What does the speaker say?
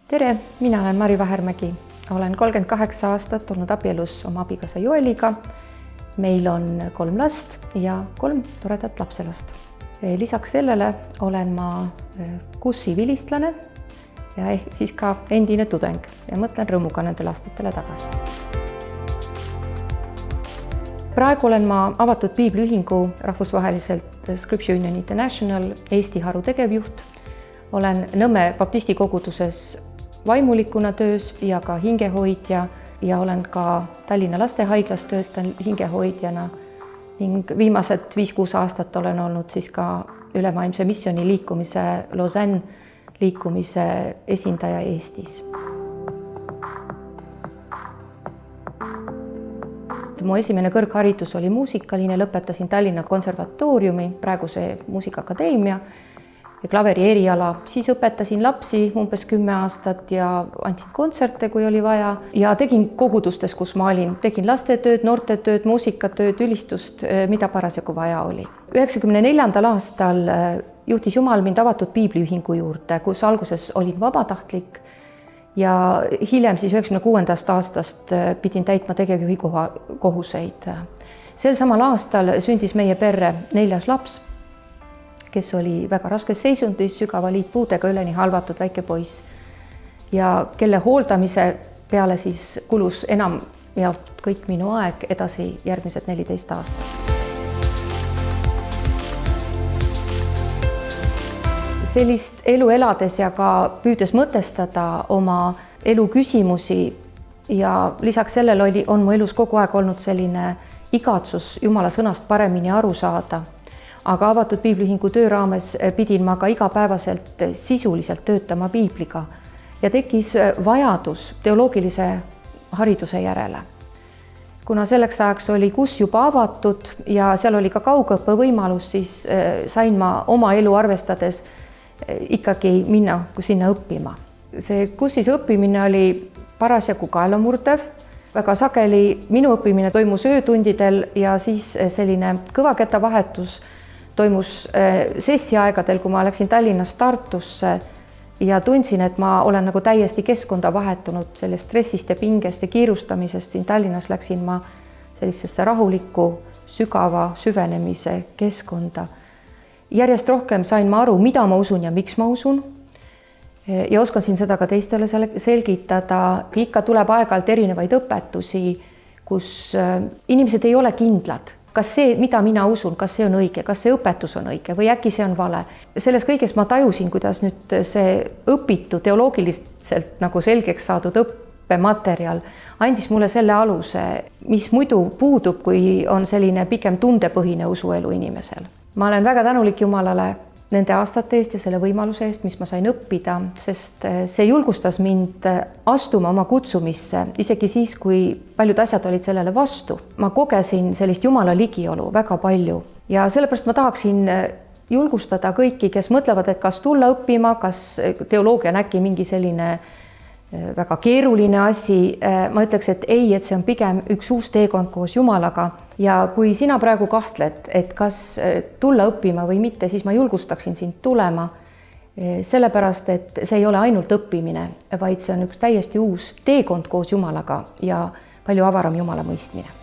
Tere, mina olen Mari Vahermägi. Olen 38 aastat olnud abielus oma abikaasa Joeliga. Meil on 3 last ja 3 toredat lapselast. Lisaks sellele olen ma KUS-i vilistlane ja ehk siis ka endine tudeng ja mõtlen rõõmuga nendele aastatele tagasi. Praegu olen ma avatud piibliühingu rahvusvaheliselt Scripture Union International Eesti haru tegevjuht. Olen Nõmme baptisti koguduses vaimulikuna töös ja ka hingehoidja ja olen ka Tallinna lastehaiglas töötan hingehoidjana ning viimased 5-6 aastat olen olnud siis ka ülemaailmse missiooni liikumise Lausanne liikumise esindaja Eestis. Mu esimene kõrgharidus oli muusikaline, lõpetasin Tallinna konservatooriumi, praeguse muusikaakadeemia ja klaveri eriala, siis õpetasin lapsi umbes 10 aastat ja andsin kontserte, kui oli vaja ja tegin kogudustes, kus ma olin. Tegin lastetööd, noortetööd, muusikatööd, ülistust, mida parasjagu vaja oli. 1994. aastal juhtis Jumal mind avatud piibliühingu juurde, kus alguses olin vabatahtlik ja hiljem siis 1996. aastast pidin täitma tegevjuhi kohuseid. Sel samal aastal sündis meie perre 4. laps, kes oli väga raskes seisundis, sügava liitpuudega, üleni halvatud väike poiss ja kelle hooldamise peale siis kulus enamjaolt kõik minu aeg edasi järgmised 14 aastat. Sellist elu elades ja ka püüdes mõtestada oma elu küsimusi ja lisaks sellele on mu elus kogu aeg olnud selline igatsus Jumala sõnast paremini aru saada. Aga avatud piibliühingu töö raames pidin ma ka igapäevaselt sisuliselt töötama piibliga ja tekkis vajadus teoloogilise hariduse järele. Kuna selleks ajaks oli KUS juba avatud ja seal oli ka kaugõppe võimalus, siis sain ma oma elu arvestades ikkagi minna sinna õppima. See KUS-is õppimine oli parasjagu kaelamurdev. Väga sageli minu õppimine toimus öötundidel ja siis selline kõvakettavahetus toimus sessiaegadel, kui ma läksin Tallinnast Tartusse ja tundsin, et ma olen nagu täiesti keskkonda vahetunud sellest stressist ja pingest ja kiirustamisest. Siin Tallinnas läksin ma sellisesse rahulikku, sügava süvenemise keskkonda. Järjest rohkem sain ma aru, mida ma usun ja miks ma usun ja oskasin seda ka teistele selgitada. Ikka tuleb aeg-ajalt erinevaid õpetusi, kus inimesed ei ole kindlad. Kas see, mida mina usun, kas see on õige, kas see õpetus on õige või äkki see on vale. Selles kõiges ma tajusin, kuidas nüüd see õpitu teoloogiliselt nagu selgeks saadud õppematerjal andis mulle selle aluse, mis muidu puudub, kui on selline pigem tundepõhine usuelu inimesel. Ma olen väga tänulik Jumalale nende aastate eest ja selle võimaluse eest, mis ma sain õppida, sest see julgustas mind astuma oma kutsumisse, isegi siis, kui paljud asjad olid sellele vastu. Ma kogesin sellist Jumala ligiolu väga palju ja sellepärast ma tahaksin julgustada kõiki, kes mõtlevad, et kas tulla õppima, kas teoloogia on äkki mingi selline väga keeruline asi. Ma ütleks, et ei, et see on pigem üks uus teekond koos Jumalaga. Ja kui sina praegu kahtled, et kas tulla õppima või mitte, siis ma julgustaksin sind tulema, sellepärast, et see ei ole ainult õppimine, vaid see on üks täiesti uus teekond koos Jumalaga ja palju avaram Jumala mõistmine.